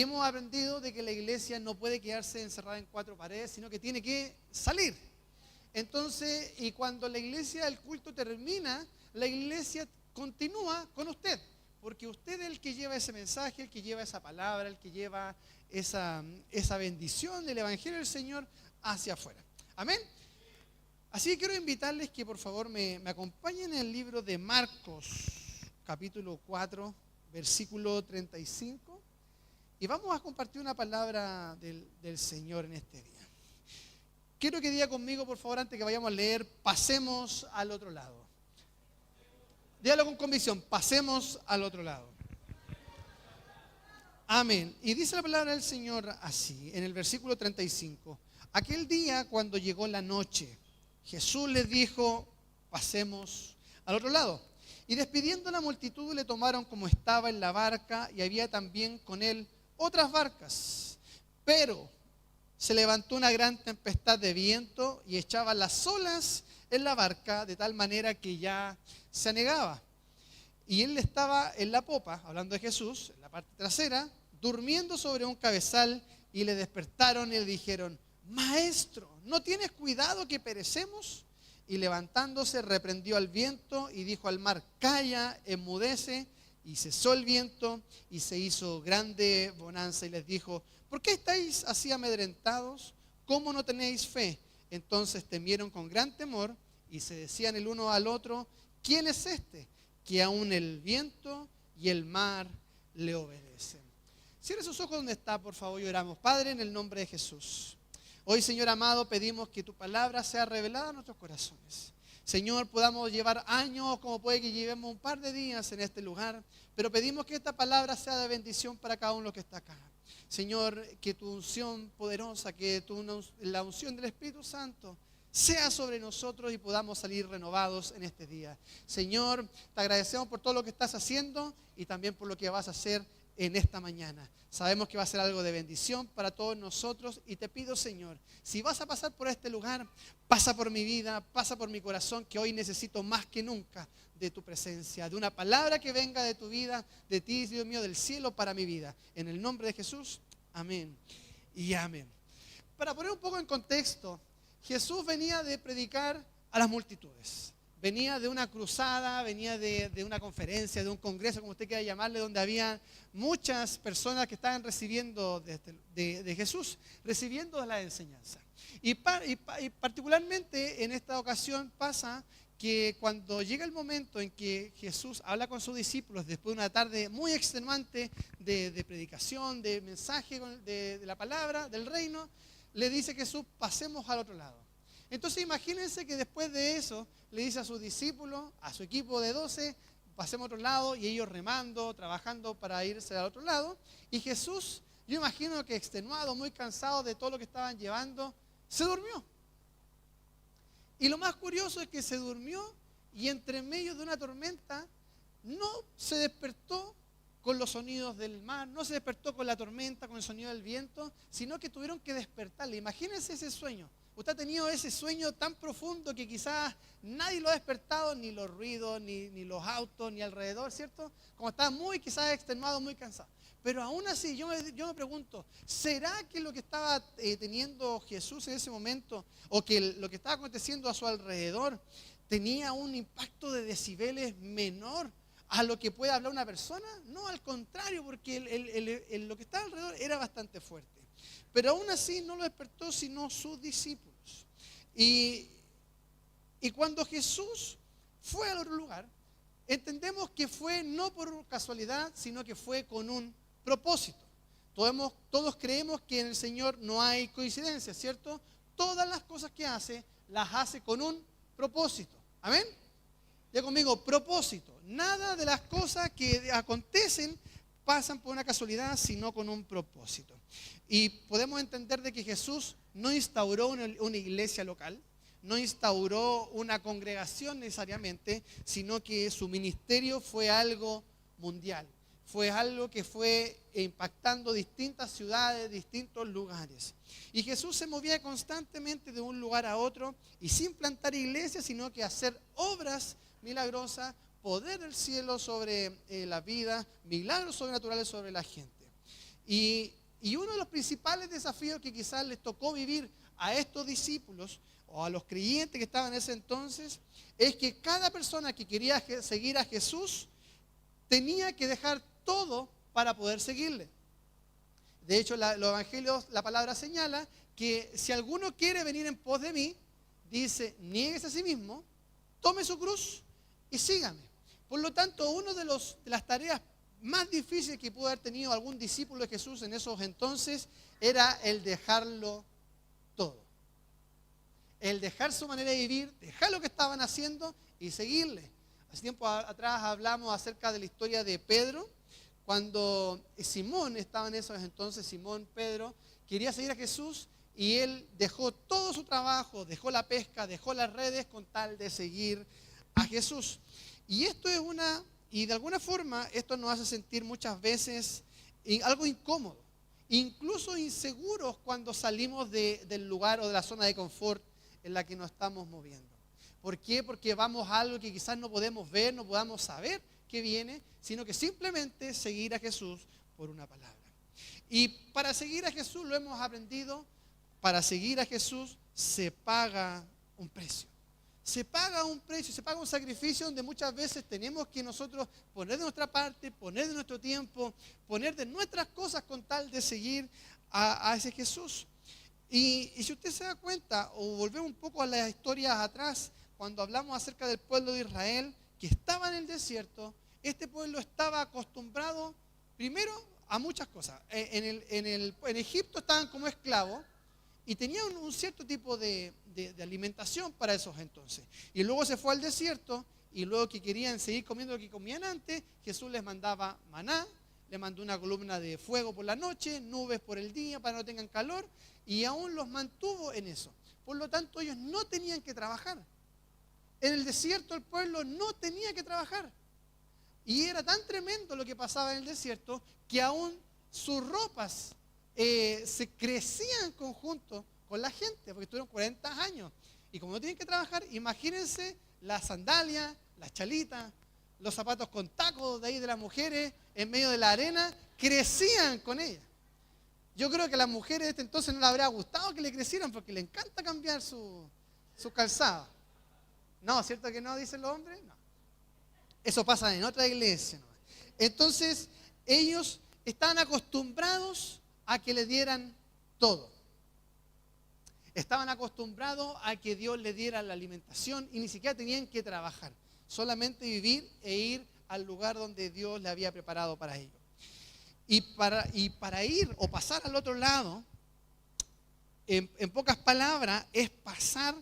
hemos aprendido de que la iglesia no puede quedarse encerrada en cuatro paredes, sino que tiene que salir. Entonces, y cuando la iglesia, el culto termina, la iglesia continúa con usted, porque usted es el que lleva ese mensaje, el que lleva esa palabra, el que lleva esa bendición del Evangelio del Señor hacia afuera. Amén. Así que quiero invitarles que por favor me acompañen en el libro de Marcos, capítulo 4, versículo 35, y vamos a compartir una palabra del Señor en este día. Quiero que diga conmigo, por favor, antes que vayamos a leer, pasemos al otro lado. Dígalo con convicción, pasemos al otro lado. Amén. Y dice la palabra del Señor así, en el versículo 35. Aquel día, cuando llegó la noche, Jesús les dijo, pasemos al otro lado. Y despidiendo a la multitud, le tomaron como estaba en la barca, y había también con él otras barcas. Pero se levantó una gran tempestad de viento y echaba las olas en la barca de tal manera que ya se anegaba. Y él estaba en la popa, hablando de Jesús, en la parte trasera, durmiendo sobre un cabezal, y le despertaron y le dijeron, Maestro, ¿no tienes cuidado que perecemos? Y levantándose reprendió al viento y dijo al mar, calla, enmudece. Y cesó el viento y se hizo grande bonanza, y les dijo, ¿por qué estáis así amedrentados? ¿Cómo no tenéis fe? Entonces temieron con gran temor y se decían el uno al otro, ¿quién es este? Que aún el viento y el mar le obedecen. Cierre sus ojos donde está, por favor, y oramos. Padre, en el nombre de Jesús. Hoy, Señor amado, pedimos que tu palabra sea revelada a nuestros corazones. Señor, podamos llevar años, como puede que llevemos un par de días en este lugar, pero pedimos que esta palabra sea de bendición para cada uno que está acá. Señor, que tu unción poderosa, que la unción del Espíritu Santo sea sobre nosotros y podamos salir renovados en este día. Señor, te agradecemos por todo lo que estás haciendo y también por lo que vas a hacer en esta mañana. Sabemos que va a ser algo de bendición para todos nosotros y te pido, Señor, si vas a pasar por este lugar, pasa por mi vida, pasa por mi corazón, que hoy necesito más que nunca de tu presencia, de una palabra que venga de tu vida, de ti, Dios mío, del cielo para mi vida. En el nombre de Jesús, amén y amén. Para poner un poco en contexto, Jesús venía de predicar a las multitudes. Venía de una cruzada, venía de una conferencia, de un congreso, como usted quiera llamarle, donde había muchas personas que estaban recibiendo de Jesús, recibiendo la enseñanza. Y particularmente en esta ocasión pasa que cuando llega el momento en que Jesús habla con sus discípulos, después de una tarde muy extenuante de predicación, de mensaje de la palabra, del reino, le dice Jesús, pasemos al otro lado. Entonces imagínense que después de eso le dice a sus discípulos, a su equipo de 12, pasemos a otro lado, y ellos remando, trabajando para irse al otro lado. Y Jesús, yo imagino que extenuado, muy cansado de todo lo que estaban llevando, se durmió. Y lo más curioso es que se durmió y entre medio de una tormenta no se despertó con los sonidos del mar, no se despertó con la tormenta, con el sonido del viento, sino que tuvieron que despertarle. Imagínense ese sueño. Usted ha tenido ese sueño tan profundo que quizás nadie lo ha despertado, ni los ruidos, ni los autos, ni alrededor, ¿cierto? Como está muy quizás extenuado, muy cansado. Pero aún así yo me pregunto, ¿será que lo que estaba teniendo Jesús en ese momento, o que lo que estaba aconteciendo a su alrededor, tenía un impacto de decibeles menor a lo que puede hablar una persona? No, al contrario, porque lo que estaba alrededor era bastante fuerte. Pero aún así no lo despertó sino sus discípulos. Y cuando Jesús fue al otro lugar, entendemos que fue no por casualidad, sino que fue con un propósito. Todos creemos que en el Señor no hay coincidencias, ¿cierto? Todas las cosas que hace, las hace con un propósito. ¿Amén? Ya conmigo, propósito. Nada de las cosas que acontecen pasan por una casualidad, sino con un propósito. Y podemos entender de que Jesús no instauró una iglesia local, no instauró una congregación necesariamente, sino que su ministerio fue algo mundial. Fue algo que fue impactando distintas ciudades, distintos lugares. Y Jesús se movía constantemente de un lugar a otro, y sin plantar iglesias, sino que hacer obras milagrosas, poder del cielo sobre la vida, milagros sobrenaturales sobre la gente. Y uno de los principales desafíos que quizás les tocó vivir a estos discípulos o a los creyentes que estaban en ese entonces es que cada persona que quería seguir a Jesús tenía que dejar todo para poder seguirle. De hecho, los evangelios, la palabra señala que si alguno quiere venir en pos de mí, dice, niéguese a sí mismo, tome su cruz y sígame. Por lo tanto, una de las tareas más difíciles que pudo haber tenido algún discípulo de Jesús en esos entonces era el dejarlo todo. El dejar su manera de vivir, dejar lo que estaban haciendo y seguirle. Hace tiempo atrás hablamos acerca de la historia de Pedro, cuando Simón estaba en esos entonces, Simón Pedro, quería seguir a Jesús y él dejó todo su trabajo, dejó la pesca, dejó las redes con tal de seguir a Jesús. Y esto es y de alguna forma esto nos hace sentir muchas veces algo incómodo, incluso inseguros cuando salimos del lugar o de la zona de confort en la que nos estamos moviendo. ¿Por qué? Porque vamos a algo que quizás no podemos ver, no podamos saber que viene, sino que simplemente seguir a Jesús por una palabra. Y para seguir a Jesús lo hemos aprendido, para seguir a Jesús se paga un precio. Se paga un precio, se paga un sacrificio donde muchas veces tenemos que nosotros poner de nuestra parte, poner de nuestro tiempo, poner de nuestras cosas con tal de seguir a ese Jesús. Y si usted se da cuenta, o volvemos un poco a las historias atrás, cuando hablamos acerca del pueblo de Israel, que estaba en el desierto, este pueblo estaba acostumbrado primero a muchas cosas. En Egipto estaban como esclavos y tenían un cierto tipo de alimentación para esos entonces. Y luego se fue al desierto y luego que querían seguir comiendo lo que comían antes, Jesús les mandaba maná, les mandó una columna de fuego por la noche, nubes por el día para que no tengan calor y aún los mantuvo en eso. Por lo tanto, ellos no tenían que trabajar. En el desierto el pueblo no tenía que trabajar. Y era tan tremendo lo que pasaba en el desierto que aún sus ropas se crecían en conjunto con la gente, porque estuvieron 40 años. Y como no tienen que trabajar, imagínense las sandalias, las chalitas, los zapatos con tacos de ahí de las mujeres en medio de la arena, crecían con ellas. Yo creo que a las mujeres de este entonces no les habría gustado que le crecieran porque le encanta cambiar su calzado. No, ¿cierto que no dicen los hombres? No. Eso pasa en otra iglesia. ¿No? Entonces, ellos estaban acostumbrados a que le dieran todo. Estaban acostumbrados a que Dios les diera la alimentación y ni siquiera tenían que trabajar. Solamente vivir e ir al lugar donde Dios le había preparado para ellos. Y para ir o pasar al otro lado, en pocas palabras, es pasar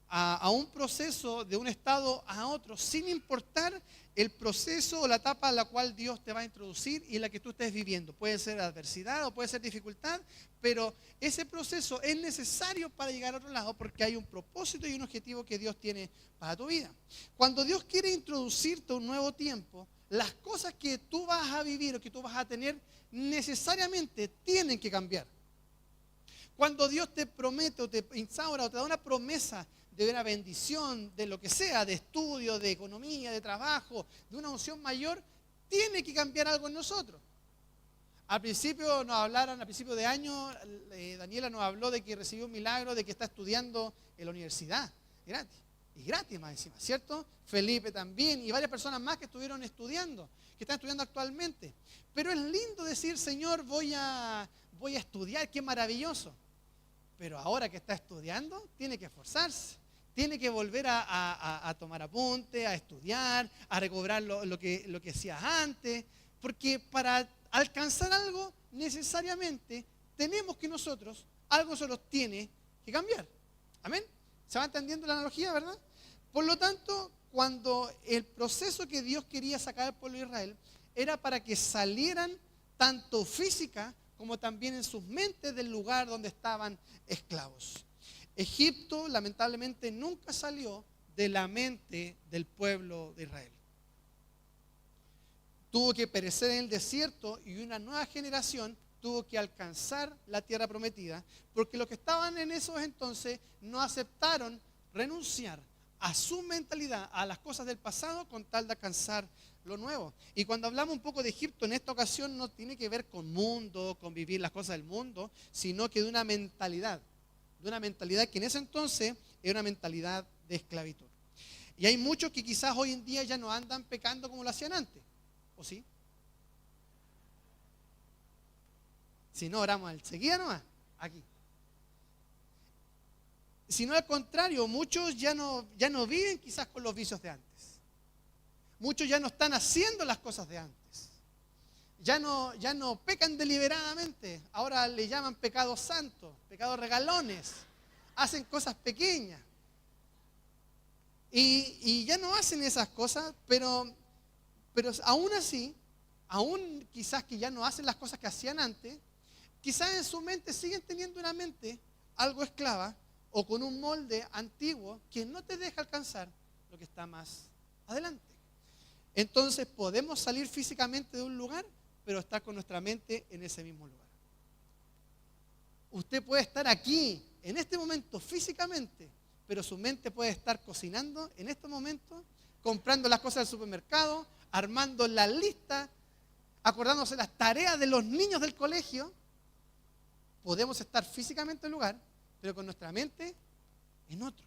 a un proceso de un estado a otro, sin importar el proceso o la etapa a la cual Dios te va a introducir y la que tú estés viviendo. Puede ser adversidad o puede ser dificultad, pero ese proceso es necesario para llegar a otro lado porque hay un propósito y un objetivo que Dios tiene para tu vida. Cuando Dios quiere introducirte a un nuevo tiempo, las cosas que tú vas a vivir o que tú vas a tener necesariamente tienen que cambiar. Cuando Dios te promete o te instaura o te da una promesa de una bendición, de lo que sea, de estudio, de economía, de trabajo, de una unción mayor, tiene que cambiar algo en nosotros. Al principio a principio de año, Daniela nos habló de que recibió un milagro, de que está estudiando en la universidad, gratis, y gratis más encima, ¿cierto? Felipe también, y varias personas más que estuvieron estudiando, que están estudiando actualmente. Pero es lindo decir, Señor, voy a estudiar, qué maravilloso. Pero ahora que está estudiando, tiene que esforzarse. Tiene que volver a tomar apunte, a estudiar, a recobrar lo que hacía antes, porque para alcanzar algo necesariamente tenemos que algo se nos tiene que cambiar. ¿Amén? ¿Se va entendiendo la analogía, verdad? Por lo tanto, cuando el proceso que Dios quería sacar al pueblo de Israel era para que salieran tanto física como también en sus mentes del lugar donde estaban esclavos. Egipto, lamentablemente, nunca salió de la mente del pueblo de Israel. Tuvo que perecer en el desierto y una nueva generación tuvo que alcanzar la tierra prometida, porque los que estaban en esos entonces no aceptaron renunciar a su mentalidad, a las cosas del pasado, con tal de alcanzar lo nuevo. Y cuando hablamos un poco de Egipto en esta ocasión no tiene que ver con mundo, con vivir las cosas del mundo, sino que de una mentalidad que en ese entonces era una mentalidad de esclavitud. Y hay muchos que quizás hoy en día ya no andan pecando como lo hacían antes, ¿o sí? Si no, oramos enseguida nomás, aquí. Si no, al contrario, muchos ya no viven quizás con los vicios de antes. Muchos ya no están haciendo las cosas de antes. Ya no pecan deliberadamente. Ahora le llaman pecados santos, pecados regalones. Hacen cosas pequeñas. Y ya no hacen esas cosas, pero aún así, aún quizás que ya no hacen las cosas que hacían antes, quizás en su mente siguen teniendo una mente algo esclava o con un molde antiguo que no te deja alcanzar lo que está más adelante. Entonces podemos salir físicamente de un lugar, pero estar con nuestra mente en ese mismo lugar. Usted puede estar aquí, en este momento, físicamente, pero su mente puede estar cocinando en este momento, comprando las cosas del supermercado, armando la lista, acordándose las tareas de los niños del colegio. Podemos estar físicamente en un lugar, pero con nuestra mente en otro.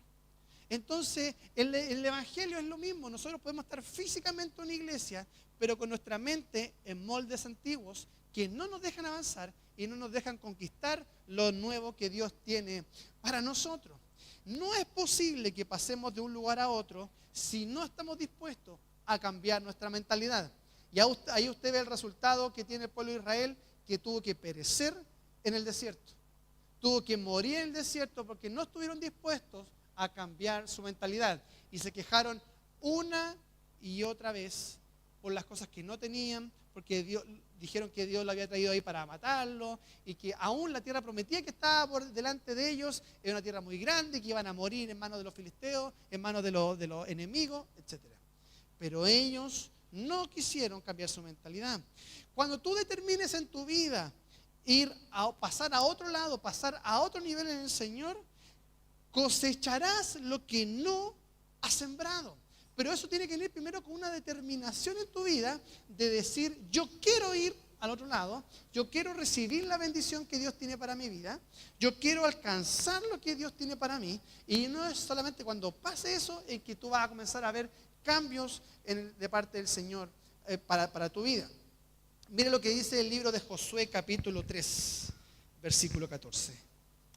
Entonces, el Evangelio es lo mismo. Nosotros podemos estar físicamente en una iglesia, pero con nuestra mente en moldes antiguos que no nos dejan avanzar y no nos dejan conquistar lo nuevo que Dios tiene para nosotros. No es posible que pasemos de un lugar a otro si no estamos dispuestos a cambiar nuestra mentalidad. Y ahí usted ve el resultado que tiene el pueblo de Israel, que tuvo que perecer en el desierto. Tuvo que morir en el desierto porque no estuvieron dispuestos a cambiar su mentalidad. Y se quejaron una y otra vez por las cosas que no tenían, porque dijeron que Dios lo había traído ahí para matarlo, y que aún la tierra prometida que estaba por delante de ellos era una tierra muy grande, que iban a morir en manos de los filisteos, en manos de los enemigos, etc. Pero ellos no quisieron cambiar su mentalidad. Cuando tú determines en tu vida pasar a otro lado, pasar a otro nivel en el Señor, cosecharás lo que no has sembrado. Pero eso tiene que venir primero con una determinación en tu vida de decir, yo quiero ir al otro lado, yo quiero recibir la bendición que Dios tiene para mi vida, yo quiero alcanzar lo que Dios tiene para mí. Y no es solamente cuando pase eso en que tú vas a comenzar a ver cambios de parte del Señor para tu vida. Mire lo que dice el libro de Josué capítulo 3, versículo 14.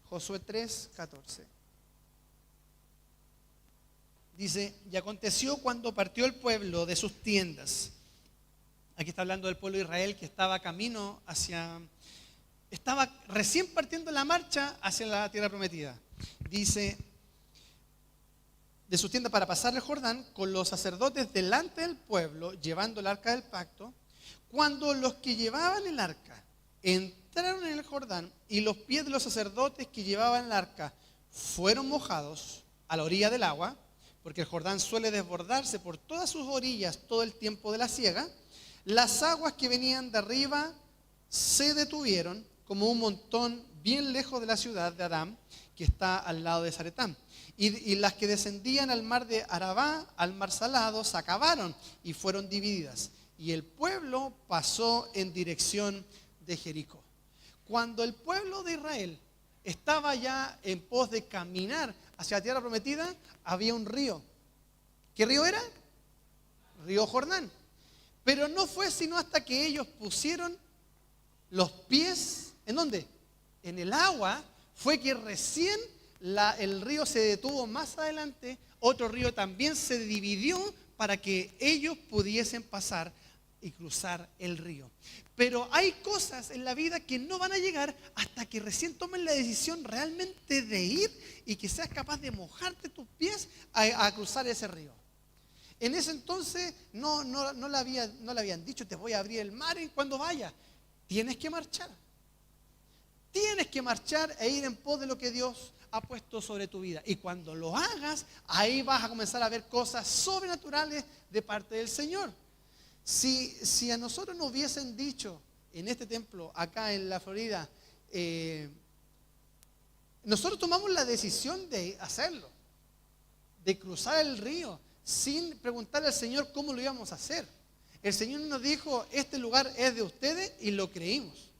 Josué 3, 14. Dice, y aconteció cuando partió el pueblo de sus tiendas. Aquí está hablando del pueblo de Israel que estaba estaba recién partiendo la marcha hacia la tierra prometida. Dice, de sus tiendas para pasar el Jordán, con los sacerdotes delante del pueblo, llevando el arca del pacto. Cuando los que llevaban el arca entraron en el Jordán y los pies de los sacerdotes que llevaban el arca fueron mojados a la orilla del agua, porque el Jordán suele desbordarse por todas sus orillas todo el tiempo de la siega, las aguas que venían de arriba se detuvieron como un montón bien lejos de la ciudad de Aram, que está al lado de Zaretán. Y las que descendían al mar de Arabá, al mar salado, se acabaron y fueron divididas. Y el pueblo pasó en dirección de Jericó. Cuando el pueblo de Israel estaba ya en pos de caminar hacia la tierra prometida, había un río. ¿Qué río era? Río Jordán. Pero no fue sino hasta que ellos pusieron los pies, ¿en dónde? En el agua, fue que recién el río se detuvo más adelante, otro río también se dividió para que ellos pudiesen pasar y cruzar el río. Pero hay cosas en la vida que no van a llegar hasta que recién tomen la decisión realmente de ir y que seas capaz de mojarte tus pies a cruzar ese río. En ese entonces no le habían dicho, te voy a abrir el mar cuando vayas. Tienes que marchar. Tienes que marchar e ir en pos de lo que Dios ha puesto sobre tu vida. Y cuando lo hagas, ahí vas a comenzar a ver cosas sobrenaturales de parte del Señor. Si a nosotros nos hubiesen dicho en este templo, acá en la Florida, nosotros tomamos la decisión de hacerlo, de cruzar el río, sin preguntarle al Señor cómo lo íbamos a hacer. El Señor nos dijo, este lugar es de ustedes y lo creímos.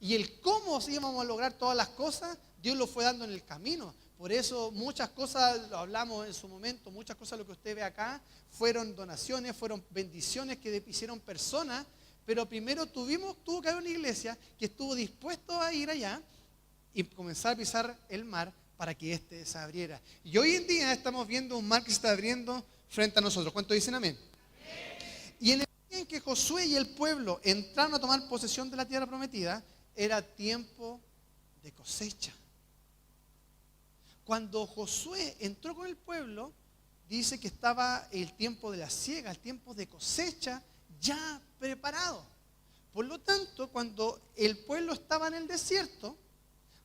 Y el cómo íbamos a lograr todas las cosas, Dios lo fue dando en el camino. Por eso muchas cosas, lo hablamos en su momento, muchas cosas lo que usted ve acá fueron donaciones, fueron bendiciones que hicieron personas, pero primero tuvo que haber una iglesia que estuvo dispuesto a ir allá y comenzar a pisar el mar para que éste se abriera. Y hoy en día estamos viendo un mar que se está abriendo frente a nosotros. ¿Cuántos dicen amén? Y en el día en que Josué y el pueblo entraron a tomar posesión de la tierra prometida, era tiempo de cosecha. Cuando Josué entró con el pueblo, dice que estaba el tiempo de la siega, el tiempo de cosecha ya preparado. Por lo tanto, cuando el pueblo estaba en el desierto,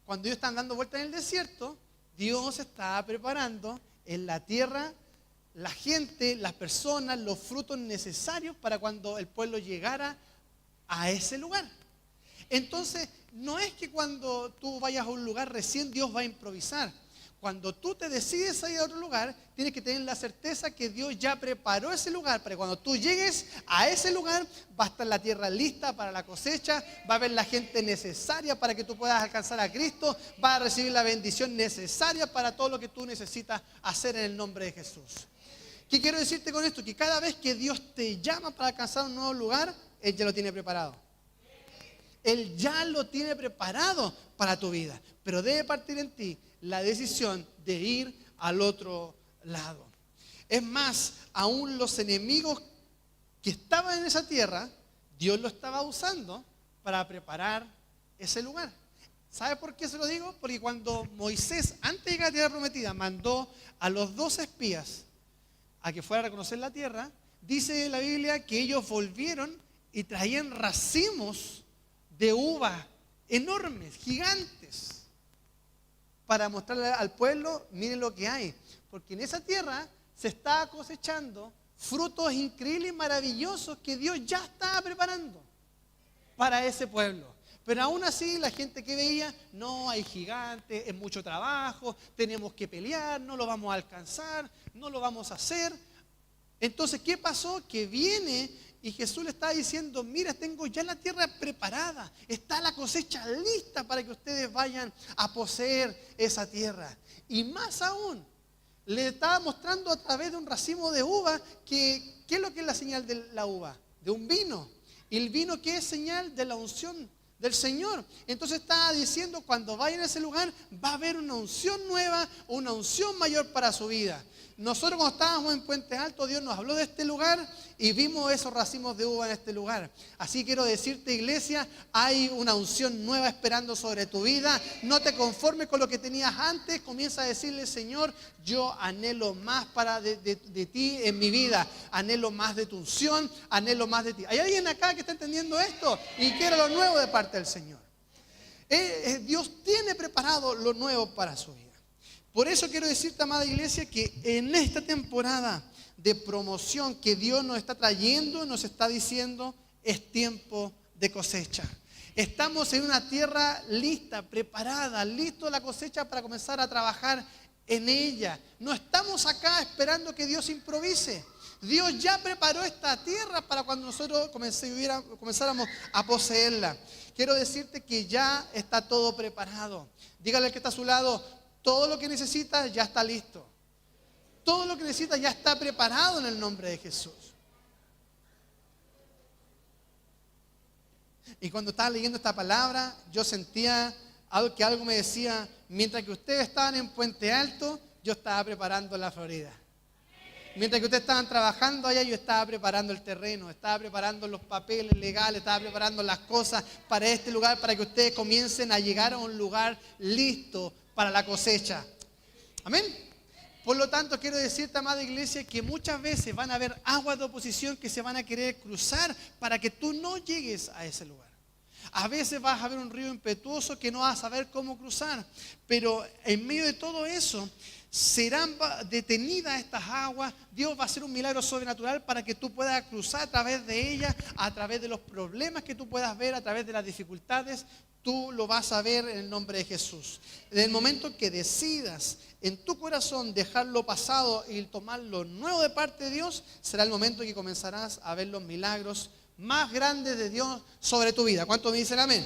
cuando ellos estaban dando vueltas en el desierto, Dios estaba preparando en la tierra la gente, las personas, los frutos necesarios para cuando el pueblo llegara a ese lugar. Entonces, no es que cuando tú vayas a un lugar recién Dios va a improvisar. Cuando tú te decides a ir a otro lugar, tienes que tener la certeza que Dios ya preparó ese lugar para que cuando tú llegues a ese lugar, va a estar la tierra lista para la cosecha, va a haber la gente necesaria para que tú puedas alcanzar a Cristo, va a recibir la bendición necesaria para todo lo que tú necesitas hacer en el nombre de Jesús. ¿Qué quiero decirte con esto? Que cada vez que Dios te llama para alcanzar un nuevo lugar, Él ya lo tiene preparado. Él ya lo tiene preparado para tu vida, pero debe partir en ti la decisión de ir al otro lado. Es más, aún los enemigos que estaban en esa tierra, Dios lo estaba usando para preparar ese lugar. ¿Sabe por qué se lo digo? Porque cuando Moisés, antes de llegar a la tierra prometida, mandó a los 12 espías a que fueran a reconocer la tierra, dice la Biblia que ellos volvieron y traían racimos de uva enormes, gigantes, para mostrarle al pueblo, miren lo que hay. Porque en esa tierra se estaba cosechando frutos increíbles y maravillosos que Dios ya estaba preparando para ese pueblo. Pero aún así la gente que veía, no, hay gigantes, es mucho trabajo, tenemos que pelear, no lo vamos a alcanzar, no lo vamos a hacer. Entonces, ¿qué pasó? Que viene y Jesús le está diciendo, mira, tengo ya la tierra preparada, está la cosecha lista para que ustedes vayan a poseer esa tierra. Y más aún, le estaba mostrando a través de un racimo de uva que, ¿qué es lo que es la señal de la uva? De un vino. Y el vino, ¿qué es señal? De la unción del Señor. Entonces estaba diciendo, cuando vayan a ese lugar, va a haber una unción nueva, una unción mayor para su vida. Nosotros cuando estábamos en Puente Alto, Dios nos habló de este lugar y vimos esos racimos de uva en este lugar. Así quiero decirte, iglesia, hay una unción nueva esperando sobre tu vida. No te conformes con lo que tenías antes. Comienza a decirle, Señor, yo anhelo más de ti en mi vida. Anhelo más de tu unción, anhelo más de ti. ¿Hay alguien acá que está entendiendo esto? Y quiere lo nuevo de parte del Señor. Dios tiene preparado lo nuevo para su vida. Por eso quiero decirte, amada iglesia, que en esta temporada de promoción que Dios nos está trayendo, nos está diciendo, es tiempo de cosecha. Estamos en una tierra lista, preparada, listo la cosecha para comenzar a trabajar en ella. No estamos acá esperando que Dios improvise. Dios ya preparó esta tierra para cuando nosotros comenzáramos a poseerla. Quiero decirte que ya está todo preparado. Dígale al que está a su lado, todo lo que necesitas ya está listo. Todo lo que necesitas ya está preparado en el nombre de Jesús. Y cuando estaba leyendo esta palabra, yo sentía que algo me decía, mientras que ustedes estaban en Puente Alto, yo estaba preparando la Florida. Mientras que ustedes estaban trabajando allá, yo estaba preparando el terreno, estaba preparando los papeles legales, estaba preparando las cosas para este lugar, para que ustedes comiencen a llegar a un lugar listo para la cosecha. Amén. Por lo tanto, quiero decirte, amada iglesia, que muchas veces van a haber aguas de oposición que se van a querer cruzar para que tú no llegues a ese lugar. A veces vas a ver un río impetuoso que no vas a saber cómo cruzar. Pero en medio de todo eso, serán detenidas estas aguas. Dios va a hacer un milagro sobrenatural para que tú puedas cruzar a través de ellas, a través de los problemas que tú puedas ver, a través de las dificultades. Tú lo vas a ver en el nombre de Jesús. En el momento que decidas en tu corazón dejar lo pasado y tomar lo nuevo de parte de Dios, será el momento en que comenzarás a ver los milagros más grandes de Dios sobre tu vida. ¿Cuántos me dicen amén?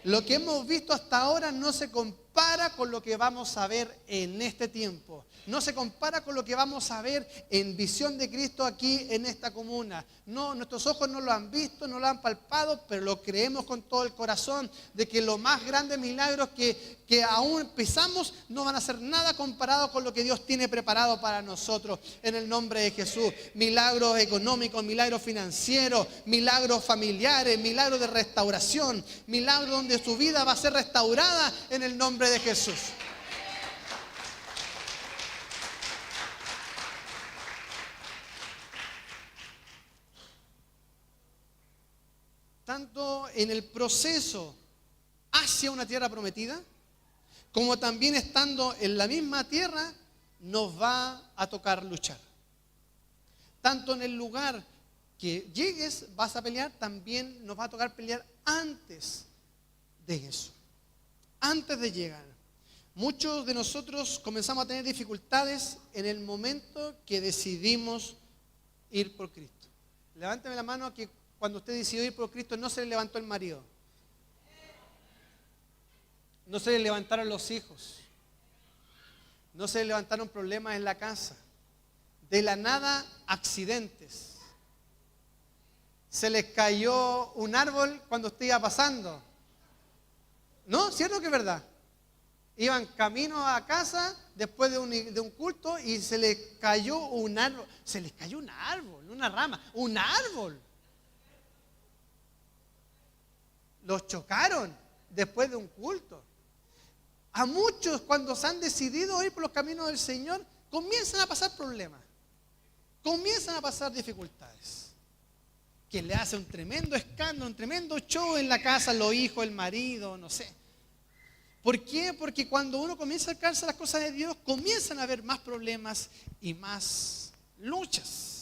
Lo que hemos visto hasta ahora no se compara con lo que vamos a ver en este tiempo. No se compara con lo que vamos a ver en Visión de Cristo aquí en esta comuna. No, nuestros ojos no lo han visto, no lo han palpado, pero lo creemos con todo el corazón de que los más grandes milagros que aún empezamos no van a ser nada comparado con lo que Dios tiene preparado para nosotros en el nombre de Jesús. Milagros económicos, milagros financieros, milagros familiares, milagros de restauración, milagros donde su vida va a ser restaurada en el nombre de Jesús. Tanto en el proceso hacia una tierra prometida, como también estando en la misma tierra, nos va a tocar luchar. Tanto en el lugar que llegues vas a pelear, también nos va a tocar pelear antes de eso, antes de llegar. Muchos de nosotros comenzamos a tener dificultades en el momento que decidimos ir por Cristo. Levánteme la mano que cuando usted decidió ir por Cristo no se le levantó el marido, no se le levantaron los hijos, no se le levantaron problemas en la casa, de la nada accidentes. Se les cayó un árbol cuando usted iba pasando. ¿No? ¿Cierto que es verdad? Iban camino a casa después de un culto y se les cayó un árbol. Se les cayó un árbol, una rama, un árbol. Los chocaron después de un culto. A muchos cuando se han decidido ir por los caminos del Señor, comienzan a pasar problemas, comienzan a pasar dificultades, que le hace un tremendo escándalo, un tremendo show en la casa, los hijos, el marido, no sé. ¿Por qué? Porque cuando uno comienza a acercarse a las cosas de Dios, comienzan a haber más problemas y más luchas.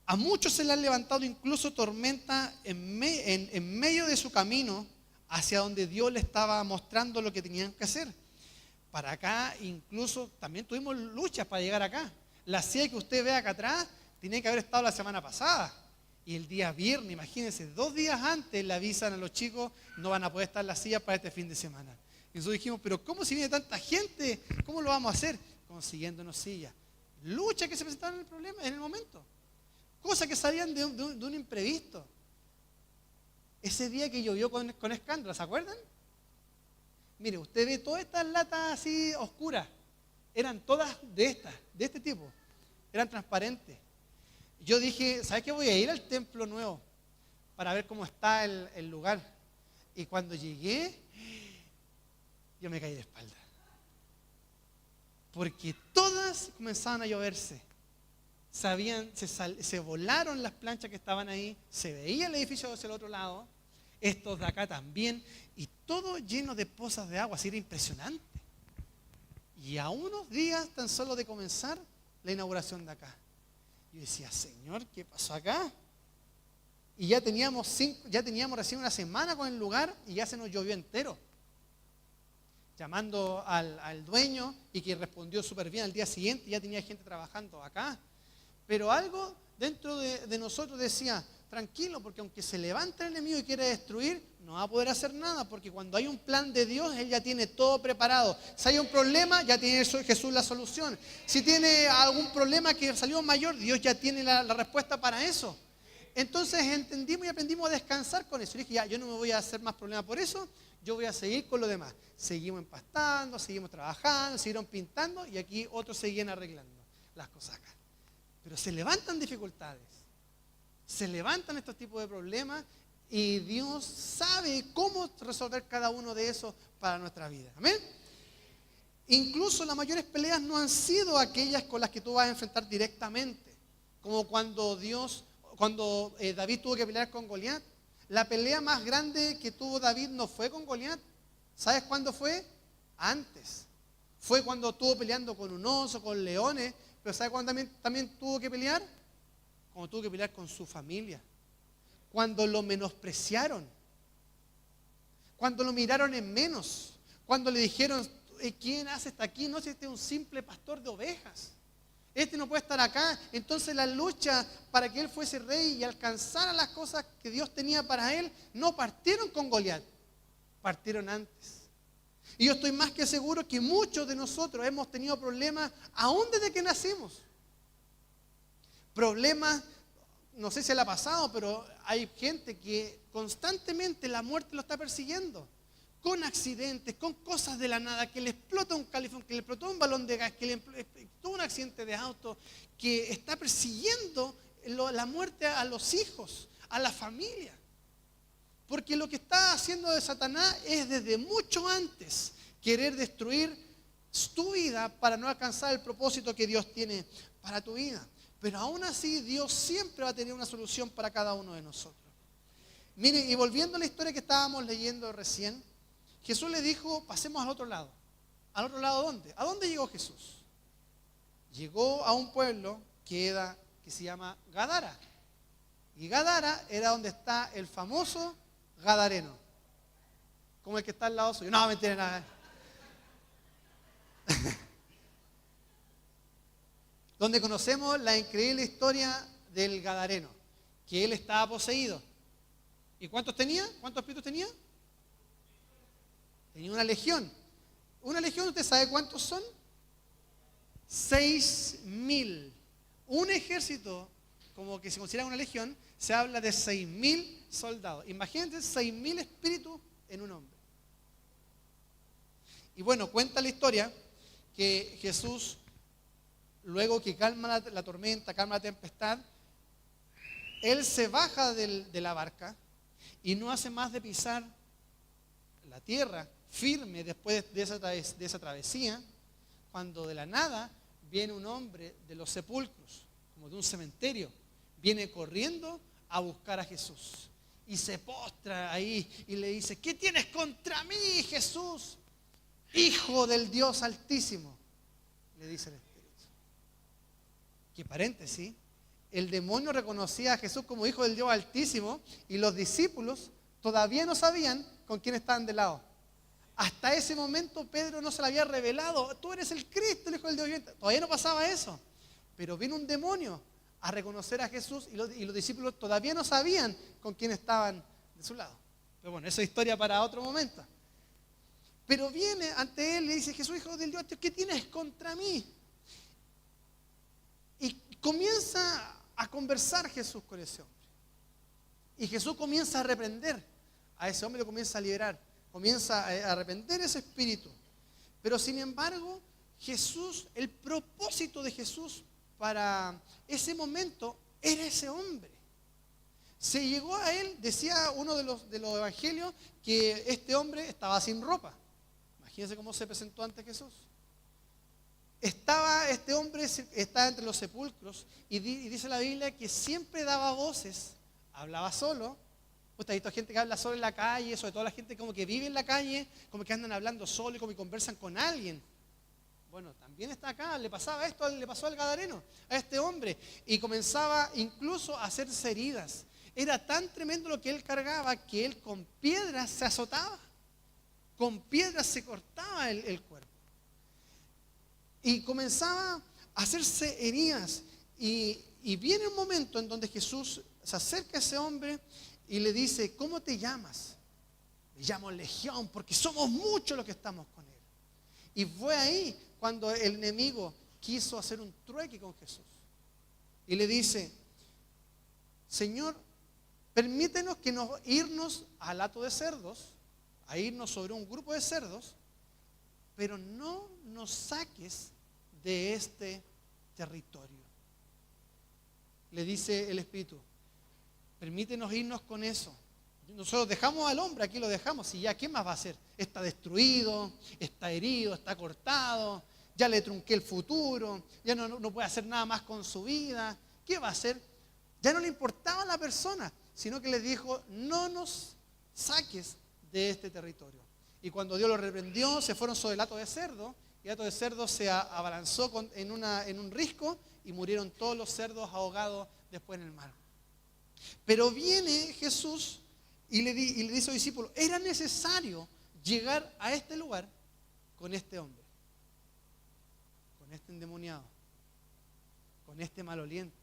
A muchos se le han levantado incluso tormenta en medio de su camino hacia donde Dios le estaba mostrando lo que tenían que hacer. Para acá incluso también tuvimos luchas para llegar acá. La silla que usted ve acá atrás tenía que haber estado la semana pasada. Y el día viernes, imagínense, 2 días antes le avisan a los chicos, no van a poder estar las sillas para este fin de semana. Y nosotros dijimos, pero ¿cómo si viene tanta gente? ¿Cómo lo vamos a hacer? Consiguiéndonos sillas. Luchas que se presentaron en el problema, en el momento. Cosas que salían de un imprevisto. Ese día que llovió con escándalo, ¿se acuerdan? Mire, usted ve todas estas latas así oscuras. Eran todas de este tipo. Eran transparentes. Yo dije, ¿sabes qué? Voy a ir al templo nuevo para ver cómo está el lugar. Y cuando llegué, yo me caí de espalda. Porque todas comenzaban a lloverse. Se volaron las planchas que estaban ahí, se veía el edificio hacia el otro lado, estos de acá también, y todo lleno de pozas de agua, así era impresionante. Y a unos días tan solo de comenzar la inauguración de acá, yo decía, Señor, ¿qué pasó acá? Y ya teníamos recién una semana con el lugar y ya se nos llovió entero. Llamando al dueño y que respondió súper bien al día siguiente, ya tenía gente trabajando acá. Pero algo dentro de nosotros decía, tranquilo, porque aunque se levante el enemigo y quiere destruir, no va a poder hacer nada, porque cuando hay un plan de Dios, Él ya tiene todo preparado. Si hay un problema, ya tiene Jesús la solución. Si tiene algún problema que salió mayor, Dios ya tiene la respuesta para eso. Entonces entendimos y aprendimos a descansar con eso. Y dije, ya, yo no me voy a hacer más problema por eso, yo voy a seguir con lo demás. Seguimos empastando, seguimos trabajando, siguieron pintando y aquí otros seguían arreglando las cosas acá. Pero se levantan dificultades, se levantan estos tipos de problemas y Dios sabe cómo resolver cada uno de esos para nuestra vida. ¿Amén? Incluso las mayores peleas no han sido aquellas con las que tú vas a enfrentar directamente, como cuando David tuvo que pelear con Goliat. la pelea más grande que tuvo David no fue con Goliat. ¿Sabes cuándo fue? Antes. Fue cuando estuvo peleando con un oso, con leones. Pero ¿sabes cuándo también tuvo que pelear? Cuando tuvo que pelear con su familia. Cuando lo menospreciaron. Cuando lo miraron en menos. Cuando le dijeron, ¿quién hace hasta aquí? No, si este es un simple pastor de ovejas. Este no puede estar acá. Entonces la lucha para que él fuese rey y alcanzara las cosas que Dios tenía para él, no partieron con Goliat, partieron antes. Y yo estoy más que seguro que muchos de nosotros hemos tenido problemas aún desde que nacimos. Problemas, no sé si le ha pasado, pero hay gente que constantemente la muerte lo está persiguiendo. Con accidentes, con cosas de la nada, que le explota un calefón, que le explotó un balón de gas, que le tuvo un accidente de auto, que está persiguiendo la muerte a los hijos, a la familia. Porque lo que está haciendo de Satanás es desde mucho antes querer destruir tu vida para no alcanzar el propósito que Dios tiene para tu vida. Pero aún así Dios siempre va a tener una solución para cada uno de nosotros. Miren, y volviendo a la historia que estábamos leyendo recién, Jesús le dijo, pasemos al otro lado. ¿Al otro lado dónde? ¿A dónde llegó Jesús? Llegó a un pueblo que se llama Gadara. Y Gadara era donde está el famoso Gadareno. Como el que está al lado suyo. No, mentira, nada. Donde conocemos la increíble historia del Gadareno. Que él estaba poseído. ¿Y cuántos tenía? ¿Cuántos espíritus tenía? Tenía una legión. Una legión, ¿usted sabe cuántos son? 6.000. Un ejército, como que se considera una legión, se habla de 6.000 soldados. Imagínense 6.000 espíritus en un hombre. Y bueno, cuenta la historia que Jesús, luego que calma la tormenta, calma la tempestad, Él se baja de la barca y no hace más de pisar la tierra firme después de esa travesía, cuando de la nada viene un hombre de los sepulcros, como de un cementerio, viene corriendo a buscar a Jesús y se postra ahí y le dice, ¿qué tienes contra mí, Jesús? Hijo del Dios Altísimo, le dice el Espíritu. Que paréntesis, el demonio reconocía a Jesús como Hijo del Dios Altísimo y los discípulos todavía no sabían con quién estaban de lado. Hasta ese momento Pedro no se le había revelado, tú eres el Cristo, el Hijo del Dios viviente. Todavía no pasaba eso. Pero vino un demonio a reconocer a Jesús y los discípulos todavía no sabían con quién estaban de su lado. Pero bueno, esa es historia para otro momento. Pero viene ante él y le dice, Jesús, Hijo del Dios, ¿qué tienes contra mí? Y comienza a conversar Jesús con ese hombre. Y Jesús comienza a reprender a ese hombre, lo comienza a liberar. Comienza a arrepentir ese espíritu. Pero sin embargo, Jesús, el propósito de Jesús para ese momento era ese hombre. Se llegó a él, decía uno de los evangelios, que este hombre estaba sin ropa. Imagínense cómo se presentó ante Jesús. Este hombre estaba entre los sepulcros y dice la Biblia que siempre daba voces, hablaba solo. Usted ha visto gente que habla solo en la calle, sobre todo la gente como que vive en la calle, como que andan hablando solo y como que conversan con alguien. Bueno, también está acá, le pasaba esto, le pasó al Gadareno, a este hombre, y comenzaba incluso a hacerse heridas. Era tan tremendo lo que él cargaba que él con piedras se azotaba, con piedras se cortaba el cuerpo. Y comenzaba a hacerse heridas. Y viene un momento en donde Jesús se acerca a ese hombre y le dice, ¿cómo te llamas? Me llamo Legión, porque somos muchos los que estamos con él. Y fue ahí cuando el enemigo quiso hacer un trueque con Jesús. Y le dice, Señor, permítenos irnos al hato de cerdos, a irnos sobre un grupo de cerdos, pero no nos saques de este territorio. Le dice el Espíritu, permítenos irnos con eso. Nosotros dejamos al hombre, aquí lo dejamos, y ya, ¿qué más va a hacer? Está destruido, está herido, está cortado, ya le trunqué el futuro, ya no puede hacer nada más con su vida. ¿Qué va a hacer? Ya no le importaba la persona, sino que les dijo, no nos saques de este territorio. Y cuando Dios los reprendió, se fueron sobre el hato de cerdo, y el hato de cerdo se abalanzó en un risco y murieron todos los cerdos ahogados después en el mar. Pero viene Jesús y le dice a los discípulos, era necesario llegar a este lugar con este hombre, con este endemoniado, con este maloliente,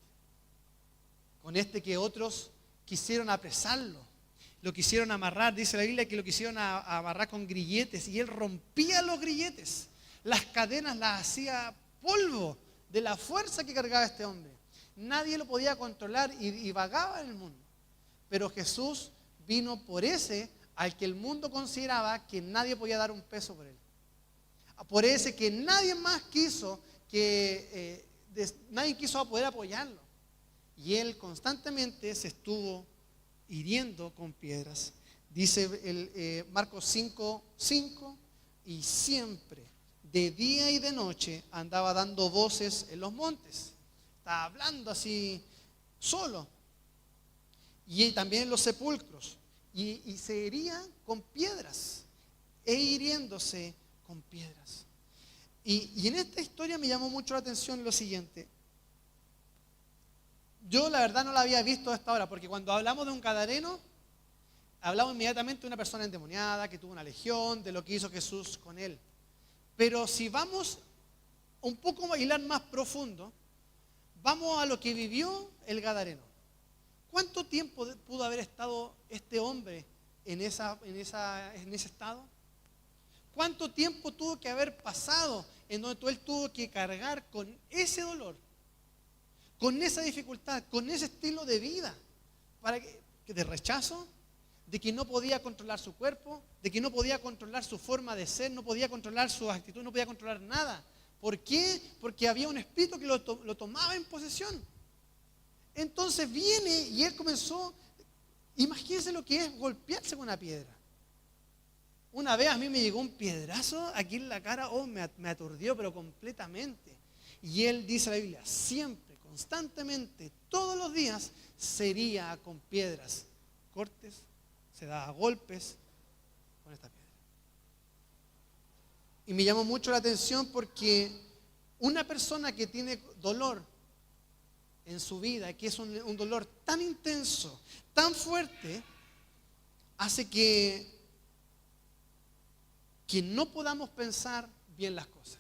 con este que otros quisieron apresarlo, lo quisieron amarrar. Dice la Biblia que lo quisieron amarrar con grilletes y él rompía los grilletes, las cadenas las hacía polvo de la fuerza que cargaba este hombre. Nadie lo podía controlar y vagaba en el mundo. Pero Jesús vino por ese al que el mundo consideraba que nadie podía dar un peso por él. Por ese que nadie más quiso, nadie quiso poder apoyarlo. Y él constantemente se estuvo hiriendo con piedras. Dice Marcos 5:5, y siempre, de día y de noche, andaba dando voces en los montes. Estaba hablando así solo. Y también en los sepulcros. Y se hería con piedras, hiriéndose con piedras. Y en esta historia me llamó mucho la atención lo siguiente. Yo la verdad no la había visto hasta ahora, porque cuando hablamos de un gadareno, hablamos inmediatamente de una persona endemoniada, que tuvo una legión, de lo que hizo Jesús con él. Pero si vamos un poco a hilar más profundo, vamos a lo que vivió el gadareno. ¿Cuánto tiempo pudo haber estado este hombre en ese estado? ¿Cuánto tiempo tuvo que haber pasado en donde él tuvo que cargar con ese dolor, con esa dificultad, con ese estilo de vida, de rechazo, de que no podía controlar su cuerpo, de que no podía controlar su forma de ser, no podía controlar su actitud, no podía controlar nada? ¿Por qué? Porque había un espíritu que lo tomaba en posesión. Entonces viene y él comenzó, imagínense lo que es golpearse con una piedra. Una vez a mí me llegó un piedrazo aquí en la cara, me aturdió pero completamente. Y él dice la Biblia, siempre, constantemente, todos los días, se hería con piedras, cortes, se daba golpes con esta piedra. Y me llamó mucho la atención porque una persona que tiene dolor en su vida, que es un dolor tan intenso, tan fuerte, hace que no podamos pensar bien las cosas.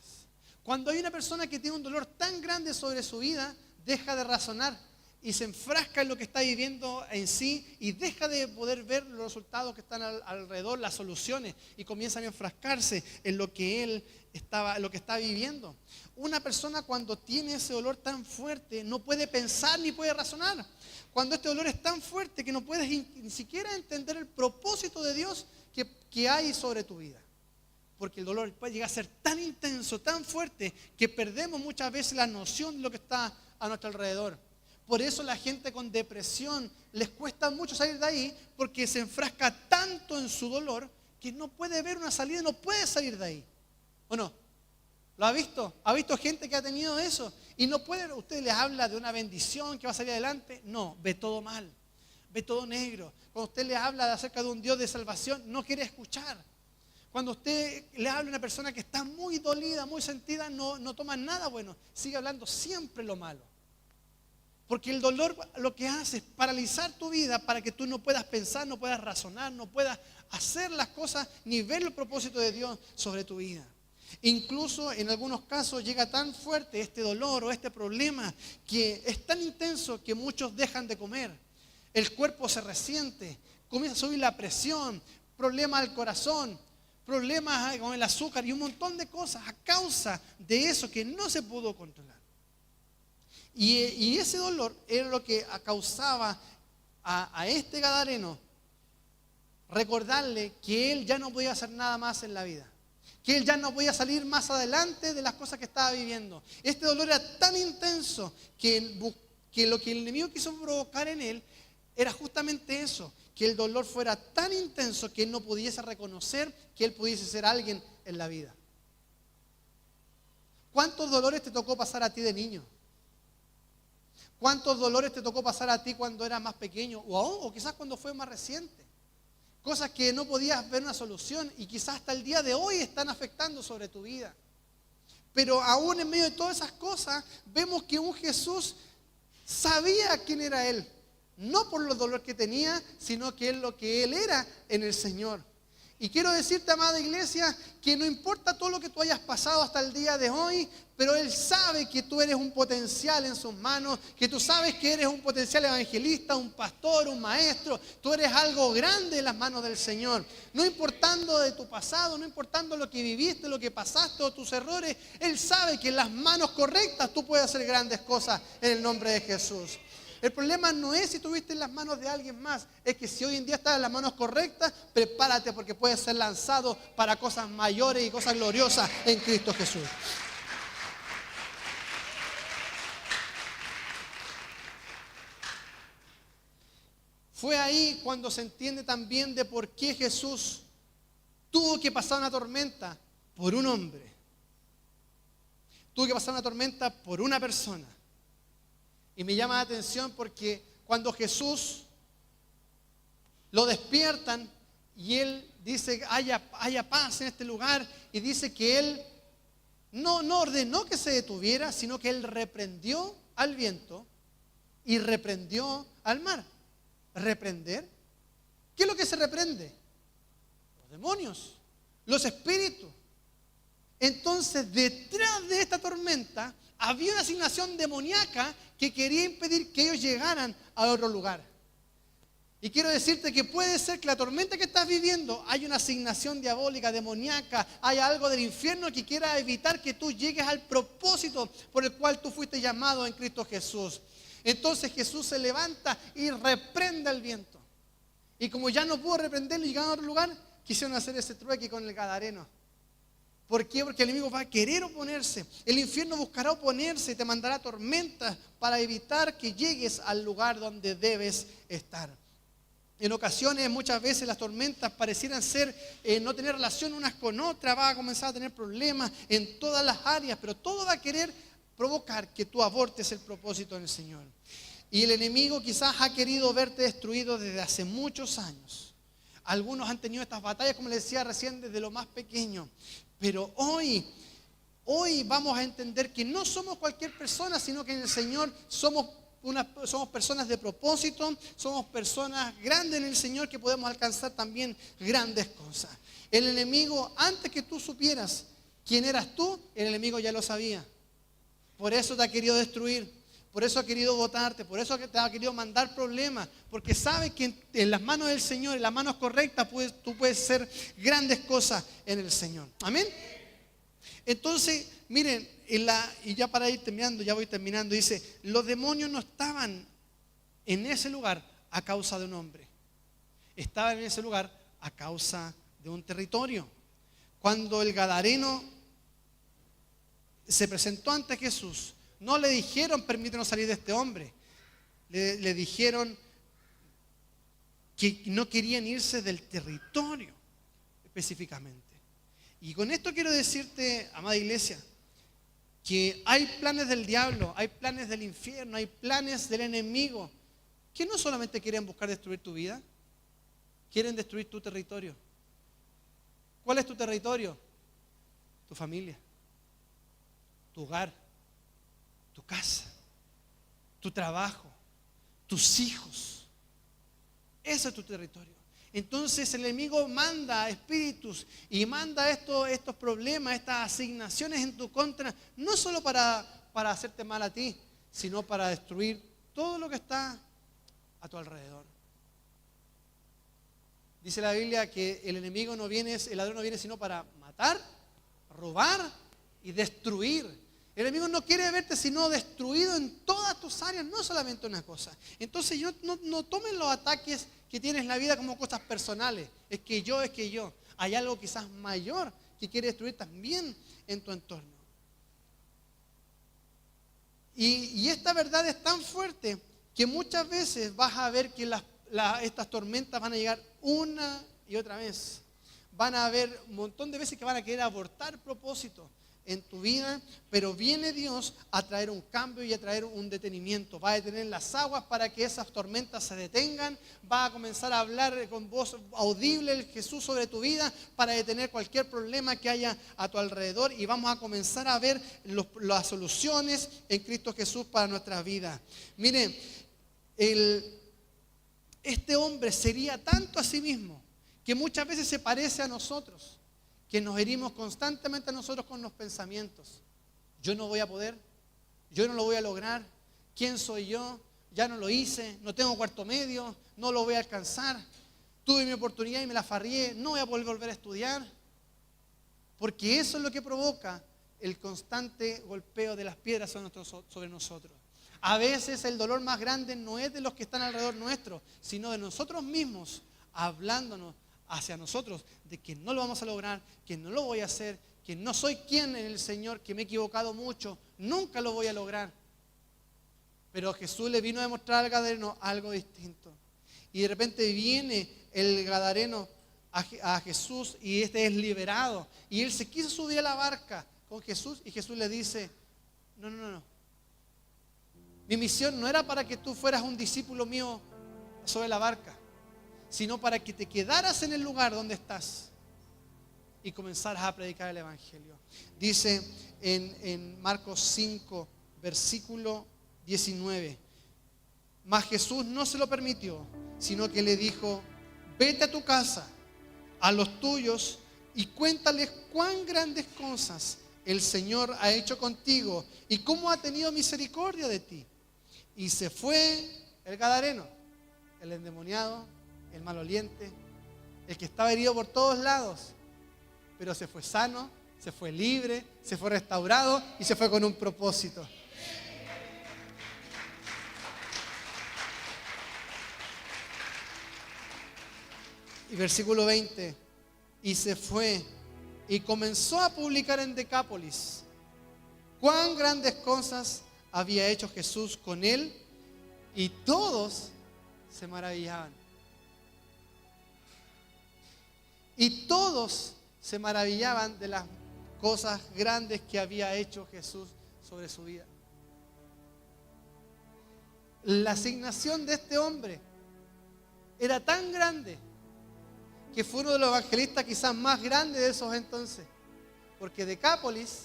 Cuando hay una persona que tiene un dolor tan grande sobre su vida, deja de razonar y se enfrasca en lo que está viviendo en sí y deja de poder ver los resultados que están alrededor, las soluciones, y comienza a enfrascarse en lo que está viviendo. Una persona cuando tiene ese dolor tan fuerte no puede pensar ni puede razonar. Cuando este dolor es tan fuerte que no puedes ni siquiera entender el propósito de Dios que hay sobre tu vida. Porque el dolor puede llegar a ser tan intenso, tan fuerte, que perdemos muchas veces la noción de lo que está a nuestro alrededor. Por eso la gente con depresión les cuesta mucho salir de ahí, porque se enfrasca tanto en su dolor que no puede ver una salida, no puede salir de ahí. ¿O no? ¿Lo ha visto? ¿Ha visto gente que ha tenido eso? Y no puede, usted les habla de una bendición que va a salir adelante. No, ve todo mal, ve todo negro. Cuando usted le habla acerca de un Dios de salvación, no quiere escuchar. Cuando usted le habla a una persona que está muy dolida, muy sentida, no toma nada bueno. Sigue hablando siempre lo malo. Porque el dolor lo que hace es paralizar tu vida para que tú no puedas pensar, no puedas razonar, no puedas hacer las cosas ni ver el propósito de Dios sobre tu vida. Incluso en algunos casos llega tan fuerte este dolor o este problema que es tan intenso que muchos dejan de comer. El cuerpo se resiente, comienza a subir la presión, problemas al corazón, problemas con el azúcar y un montón de cosas a causa de eso que no se pudo controlar. Y ese dolor era lo que causaba a este gadareno recordarle que él ya no podía hacer nada más en la vida, que él ya no podía salir más adelante de las cosas que estaba viviendo. Este dolor era tan intenso que lo que el enemigo quiso provocar en él era justamente eso, que el dolor fuera tan intenso que él no pudiese reconocer que él pudiese ser alguien en la vida. ¿Cuántos dolores te tocó pasar a ti de niño? ¿Cuántos dolores te tocó pasar a ti cuando eras más pequeño? O quizás cuando fue más reciente. Cosas que no podías ver una solución y quizás hasta el día de hoy están afectando sobre tu vida. Pero aún en medio de todas esas cosas, vemos que un Jesús sabía quién era Él. No por los dolores que tenía, sino que lo que Él era en el Señor. Y quiero decirte, amada iglesia, que no importa todo lo que tú hayas pasado hasta el día de hoy, pero Él sabe que tú eres un potencial en sus manos, que tú sabes que eres un potencial evangelista, un pastor, un maestro. Tú eres algo grande en las manos del Señor. No importando de tu pasado, no importando lo que viviste, lo que pasaste o tus errores, Él sabe que en las manos correctas tú puedes hacer grandes cosas en el nombre de Jesús. El problema no es si estuviste en las manos de alguien más, es que si hoy en día estás en las manos correctas, prepárate porque puedes ser lanzado para cosas mayores y cosas gloriosas en Cristo Jesús. Fue ahí cuando se entiende también de por qué Jesús tuvo que pasar una tormenta por un hombre. Tuvo que pasar una tormenta por una persona. Y me llama la atención porque cuando Jesús lo despiertan y Él dice haya paz en este lugar, y dice que Él no ordenó que se detuviera, sino que Él reprendió al viento y reprendió al mar. ¿Reprender? ¿Qué es lo que se reprende? Los demonios, los espíritus. Entonces, detrás de esta tormenta había una asignación demoníaca que quería impedir que ellos llegaran a otro lugar. Y quiero decirte que puede ser que la tormenta que estás viviendo hay una asignación diabólica, demoníaca, hay algo del infierno que quiera evitar que tú llegues al propósito por el cual tú fuiste llamado en Cristo Jesús. Entonces Jesús se levanta y reprende el viento. Y como ya no pudo reprenderlo y llegar a otro lugar, quisieron hacer ese trueque con el gadareno. ¿Por qué? Porque el enemigo va a querer oponerse. El infierno buscará oponerse y te mandará tormentas para evitar que llegues al lugar donde debes estar. En ocasiones, muchas veces las tormentas parecieran ser no tener relación unas con otras, vas a comenzar a tener problemas en todas las áreas, pero todo va a querer provocar que tú abortes el propósito del Señor. Y el enemigo quizás ha querido verte destruido desde hace muchos años. Algunos han tenido estas batallas, como les decía recién, desde lo más pequeño. Pero hoy vamos a entender que no somos cualquier persona, sino que en el Señor somos personas de propósito, somos personas grandes en el Señor que podemos alcanzar también grandes cosas. El enemigo, antes que tú supieras quién eras tú, el enemigo ya lo sabía. Por eso te ha querido destruir, por eso ha querido botarte, por eso te ha querido mandar problemas, porque sabe que en las manos del Señor, en las manos correctas, tú puedes hacer grandes cosas en el Señor. Amén. Entonces, miren, y ya para ir terminando, ya voy terminando, dice, los demonios no estaban en ese lugar a causa de un hombre, estaban en ese lugar a causa de un territorio. Cuando el gadareno se presentó ante Jesús, no le dijeron permítanos salir de este hombre, le dijeron que no querían irse del territorio específicamente. Y con esto quiero decirte, amada iglesia, que hay planes del diablo, hay planes del infierno, hay planes del enemigo que no solamente quieren buscar destruir tu vida, quieren destruir tu territorio. ¿Cuál es tu territorio? Tu familia, tu hogar, tu casa, tu trabajo, tus hijos. Ese es tu territorio. Entonces el enemigo manda espíritus y manda estos problemas, estas asignaciones en tu contra, no solo para hacerte mal a ti, sino para destruir todo lo que está a tu alrededor. Dice la Biblia que el ladrón no viene sino para matar, robar y destruir. El enemigo no quiere verte sino destruido en todas tus áreas, no solamente una cosa. Entonces no tomen los ataques que tienes en la vida como cosas personales. Es que yo. Hay algo quizás mayor que quiere destruir también en tu entorno. Y esta verdad es tan fuerte que muchas veces vas a ver que estas tormentas van a llegar una y otra vez. Van a haber un montón de veces que van a querer abortar propósito. en tu vida, pero viene Dios a traer un cambio y a traer un detenimiento. Va a detener las aguas para que esas tormentas se detengan. Va a comenzar a hablar con voz audible el Jesús sobre tu vida para detener cualquier problema que haya a tu alrededor, y vamos a comenzar a ver las soluciones en Cristo Jesús para nuestras vidas. Miren, este hombre sería tanto a sí mismo que muchas veces se parece a nosotros, que nos herimos constantemente a nosotros con los pensamientos. Yo no voy a poder, yo no lo voy a lograr, ¿quién soy yo? Ya no lo hice, no tengo cuarto medio, no lo voy a alcanzar, tuve mi oportunidad y me la farrié, no voy a poder volver a estudiar. Porque eso es lo que provoca el constante golpeo de las piedras sobre nosotros. A veces el dolor más grande no es de los que están alrededor nuestro, sino de nosotros mismos, hablándonos hacia nosotros de que no lo vamos a lograr, que no lo voy a hacer, que no soy quien en el Señor, que me he equivocado mucho, nunca lo voy a lograr. Pero Jesús le vino a demostrar al gadareno algo distinto. Y de repente viene el gadareno a Jesús y este es liberado. Y él se quiso subir a la barca con Jesús y Jesús le dice, no. Mi misión no era para que tú fueras un discípulo mío sobre la barca, sino para que te quedaras en el lugar donde estás y comenzaras a predicar el Evangelio. Dice en Marcos 5, versículo 19, mas Jesús no se lo permitió, sino que le dijo, vete a tu casa, a los tuyos, y cuéntales cuán grandes cosas el Señor ha hecho contigo y cómo ha tenido misericordia de ti. Y se fue el gadareno, el endemoniado, el maloliente, el que estaba herido por todos lados, pero se fue sano, se fue libre, se fue restaurado y se fue con un propósito. Y versículo 20, y se fue y comenzó a publicar en Decápolis cuán grandes cosas había hecho Jesús con él, y todos se maravillaban. Y todos se maravillaban de las cosas grandes que había hecho Jesús sobre su vida. La asignación de este hombre era tan grande que fue uno de los evangelistas quizás más grandes de esos entonces. Porque Decápolis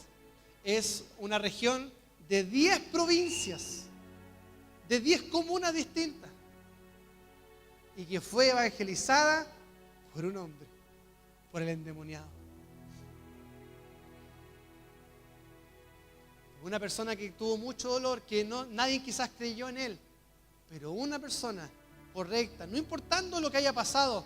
es una región de 10 provincias, de 10 comunas distintas, y que fue evangelizada por un hombre, por el endemoniado. Una persona que tuvo mucho dolor, que nadie quizás creyó en él, pero una persona correcta, no importando lo que haya pasado,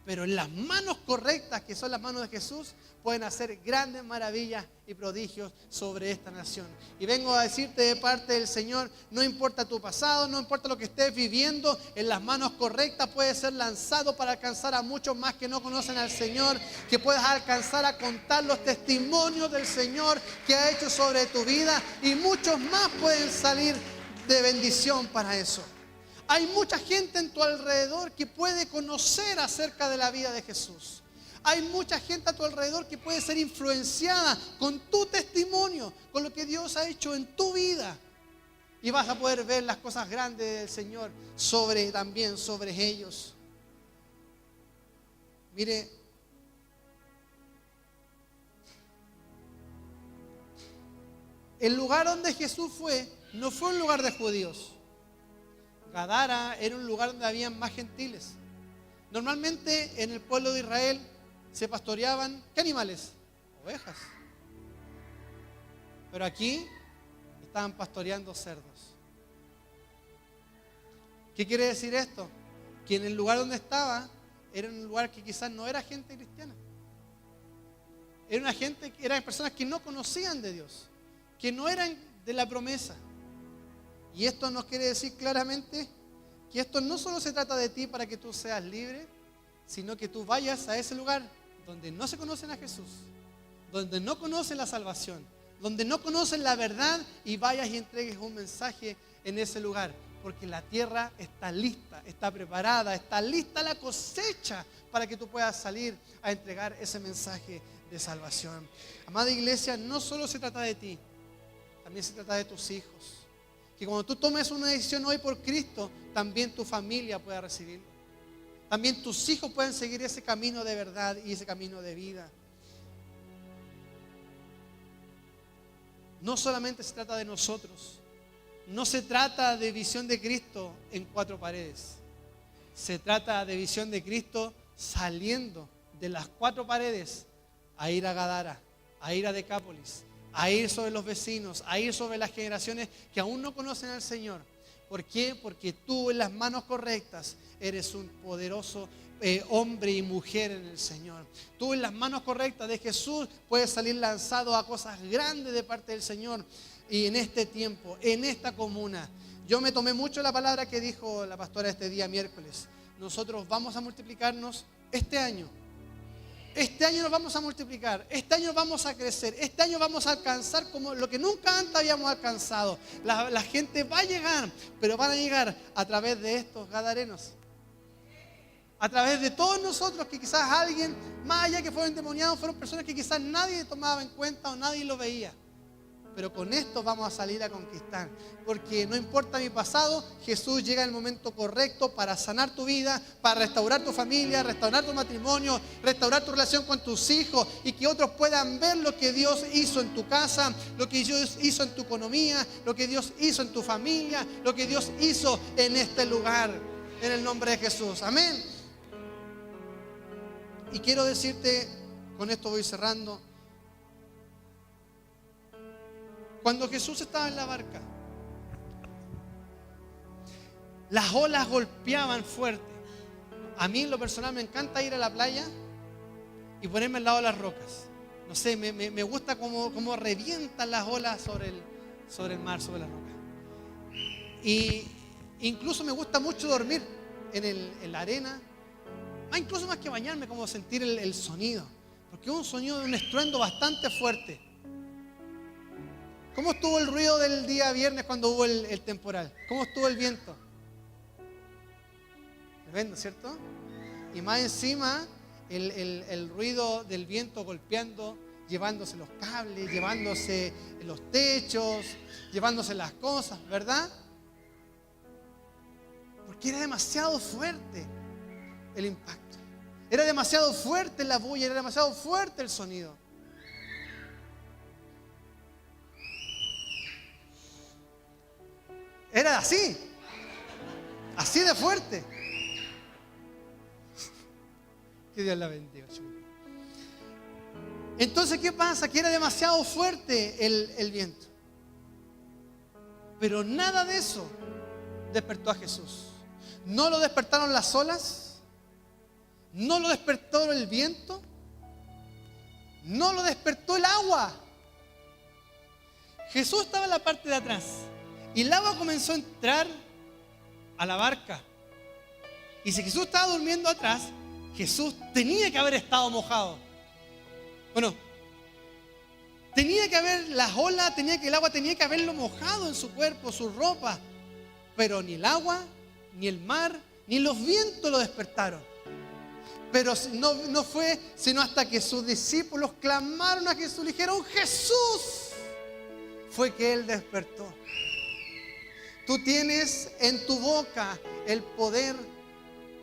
pero en las manos correctas, que son las manos de Jesús, pueden hacer grandes maravillas y prodigios sobre esta nación. Y vengo a decirte de parte del Señor, no importa tu pasado, no importa lo que estés viviendo, en las manos correctas puedes ser lanzado para alcanzar a muchos más que no conocen al Señor, que puedas alcanzar a contar los testimonios del Señor que ha hecho sobre tu vida, y muchos más pueden salir de bendición para eso. Hay mucha gente en tu alrededor que puede conocer acerca de la vida de Jesús. Hay mucha gente a tu alrededor que puede ser influenciada con tu testimonio, con lo que Dios ha hecho en tu vida. Y vas a poder ver las cosas grandes del Señor también sobre ellos. Mire, el lugar donde Jesús fue, no fue un lugar de judíos. Gadara era un lugar donde había más gentiles. Normalmente en el pueblo de Israel se pastoreaban, ¿qué animales? Ovejas. Pero aquí estaban pastoreando cerdos. ¿Qué quiere decir esto? Que en el lugar donde estaba era un lugar que quizás no era gente cristiana. Eran personas que no conocían de Dios, que no eran de la promesa. Y esto nos quiere decir claramente que esto no solo se trata de ti para que tú seas libre, sino que tú vayas a ese lugar donde no se conocen a Jesús, donde no conocen la salvación, donde no conocen la verdad, y vayas y entregues un mensaje en ese lugar. porque la tierra está lista, está preparada, está lista la cosecha para que tú puedas salir a entregar ese mensaje de salvación. Amada iglesia, no solo se trata de ti, también se trata de tus hijos. Que cuando tú tomes una decisión hoy por Cristo, también tu familia pueda recibirlo. También tus hijos pueden seguir ese camino de verdad y ese camino de vida. No solamente se trata de nosotros. No se trata de visión de Cristo en cuatro paredes. Se trata de visión de Cristo saliendo de las cuatro paredes a ir a Gadara, a ir a Decápolis, a ir sobre los vecinos, a ir sobre las generaciones que aún no conocen al Señor. ¿Por qué? Porque tú en las manos correctas eres un poderoso hombre y mujer en el Señor. Tú en las manos correctas de Jesús puedes salir lanzado a cosas grandes de parte del Señor. Y en este tiempo, en esta comuna, yo me tomé mucho la palabra que dijo la pastora este día miércoles. Nosotros vamos a multiplicarnos este año. Este año nos vamos a multiplicar, este año vamos a crecer, este año vamos a alcanzar como lo que nunca antes habíamos alcanzado. La gente va a llegar, pero van a llegar a través de estos gadarenos. A través de todos nosotros, que quizás alguien, más allá que fueron endemoniados, fueron personas que quizás nadie tomaba en cuenta o nadie lo veía. Pero con esto vamos a salir a conquistar. Porque no importa mi pasado, Jesús llega en el momento correcto para sanar tu vida, para restaurar tu familia, restaurar tu matrimonio, restaurar tu relación con tus hijos y que otros puedan ver lo que Dios hizo en tu casa, lo que Dios hizo en tu economía, lo que Dios hizo en tu familia, lo que Dios hizo en este lugar, en el nombre de Jesús. Amén. Y quiero decirte, con esto voy cerrando. Cuando Jesús estaba en la barca, las olas golpeaban fuerte. A mí en lo personal me encanta ir a la playa y ponerme al lado de las rocas. No sé, me gusta cómo revientan las olas sobre el mar, sobre las rocas. Y incluso me gusta mucho dormir en la arena. Incluso más que bañarme, como sentir el sonido. Porque es un sonido de un estruendo bastante fuerte. ¿Cómo estuvo el ruido del día viernes cuando hubo el temporal? ¿Cómo estuvo el viento? Tremendo, ¿cierto? Y más encima, el ruido del viento golpeando, llevándose los cables, llevándose los techos, llevándose las cosas, ¿verdad? Porque era demasiado fuerte el impacto. Era demasiado fuerte la bulla, era demasiado fuerte el sonido. Era así de fuerte. Que Dios la bendiga. Entonces, ¿qué pasa? Que era demasiado fuerte el viento. Pero nada de eso despertó a Jesús. No lo despertaron las olas, no lo despertó el viento, no lo despertó el agua. Jesús estaba en la parte de atrás. Y el agua comenzó a entrar a la barca. Y si Jesús estaba durmiendo atrás, Jesús tenía que haber estado mojado. Bueno, tenía que haber las olas, el agua tenía que haberlo mojado en su cuerpo, su ropa. Pero ni el agua, ni el mar, ni los vientos lo despertaron. Pero no fue sino hasta que sus discípulos clamaron a Jesús, le dijeron: Jesús, fue que Él despertó. Tú tienes en tu boca el poder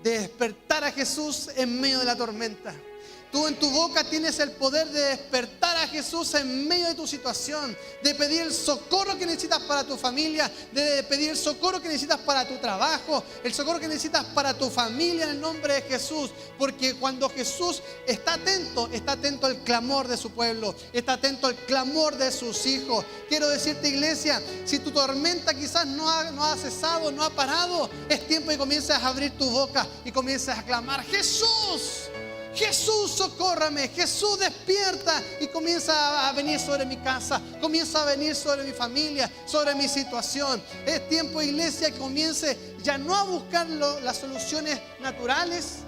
de despertar a Jesús en medio de la tormenta. Tú en tu boca tienes el poder de despertar a Jesús en medio de tu situación, de pedir el socorro que necesitas para tu familia, de pedir el socorro que necesitas para tu trabajo, el socorro que necesitas para tu familia en el nombre de Jesús. Porque cuando Jesús está atento al clamor de su pueblo, está atento al clamor de sus hijos. Quiero decirte, iglesia, si tu tormenta quizás no ha cesado, no ha parado, es tiempo que comiences a abrir tu boca y comiences a clamar: Jesús, Jesús, socórrame, Jesús, despierta, y comienza a venir sobre mi casa, comienza a venir sobre mi familia, sobre mi situación. Es tiempo, iglesia, que comience ya no a buscar las soluciones naturales,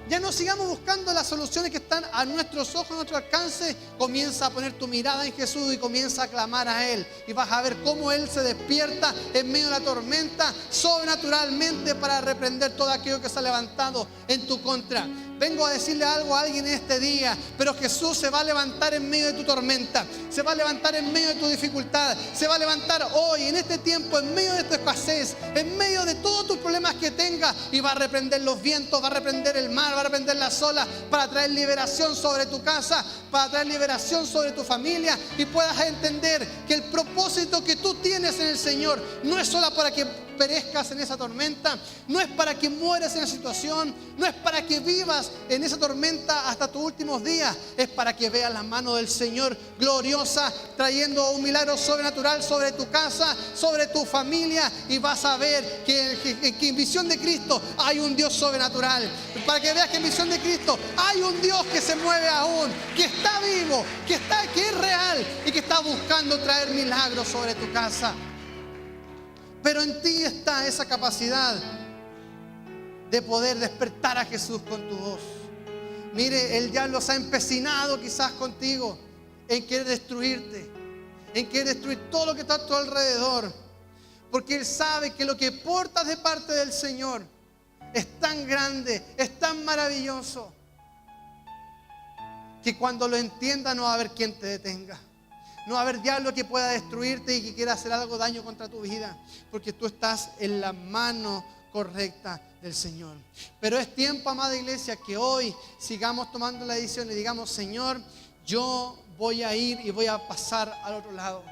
Ya no sigamos buscando las soluciones que están a nuestros ojos, a nuestro alcance. Comienza a poner tu mirada en Jesús y comienza a clamar a Él. Y vas a ver cómo Él se despierta en medio de la tormenta sobrenaturalmente para reprender todo aquello que se ha levantado en tu contra. Vengo a decirle algo a alguien en este día, pero Jesús se va a levantar en medio de tu tormenta, se va a levantar en medio de tu dificultad, se va a levantar hoy, en este tiempo, en medio de tu escasez, en medio de todos tus problemas que tengas, y va a reprender los vientos, va a reprender el mar, va a reprender las olas, para traer liberación sobre tu casa, para traer liberación sobre tu familia, y puedas entender que el propósito que tú tienes en el Señor no es solo para que perezcas en esa tormenta, no es para que mueras en la situación, no es para que vivas en esa tormenta hasta tus últimos días, es para que veas la mano del Señor gloriosa trayendo un milagro sobrenatural sobre tu casa, sobre tu familia, y vas a ver que en visión de Cristo hay un Dios sobrenatural, para que veas que en visión de Cristo hay un Dios que se mueve aún, que está vivo, que es real y que está buscando traer milagros sobre tu casa. Pero en ti está esa capacidad de poder despertar a Jesús con tu voz. Mire, el diablo se ha empecinado quizás contigo en querer destruirte, en querer destruir todo lo que está a tu alrededor, porque él sabe que lo que portas de parte del Señor es tan grande, es tan maravilloso, que cuando lo entienda no va a haber quien te detenga. No va a haber diablo que pueda destruirte y que quiera hacer algo daño contra tu vida, porque tú estás en la mano correcta del Señor. Pero es tiempo, amada iglesia, que hoy sigamos tomando la decisión y digamos: Señor, yo voy a ir y voy a pasar al otro lado.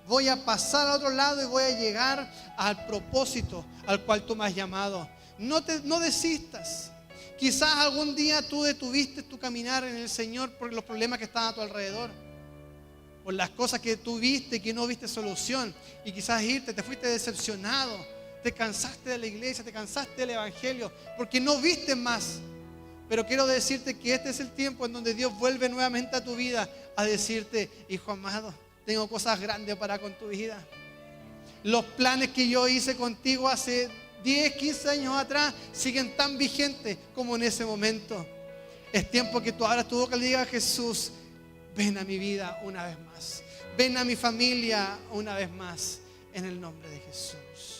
Voy a pasar al otro lado y voy a llegar al propósito al cual tú me has llamado. No desistas. Quizás algún día tú detuviste tu caminar en el Señor por los problemas que están a tu alrededor, por las cosas que tú viste que no viste solución, y quizás te fuiste decepcionado, te cansaste de la iglesia, te cansaste del evangelio porque no viste más. Pero quiero decirte que este es el tiempo en donde Dios vuelve nuevamente a tu vida a decirte: hijo amado, tengo cosas grandes para con tu vida. Los planes que yo hice contigo hace 10, 15 años atrás siguen tan vigentes como en ese momento. Es tiempo que tú abras tu boca y le digas a Jesús: ven a mi vida una vez más. Ven a mi familia una vez más. En el nombre de Jesús.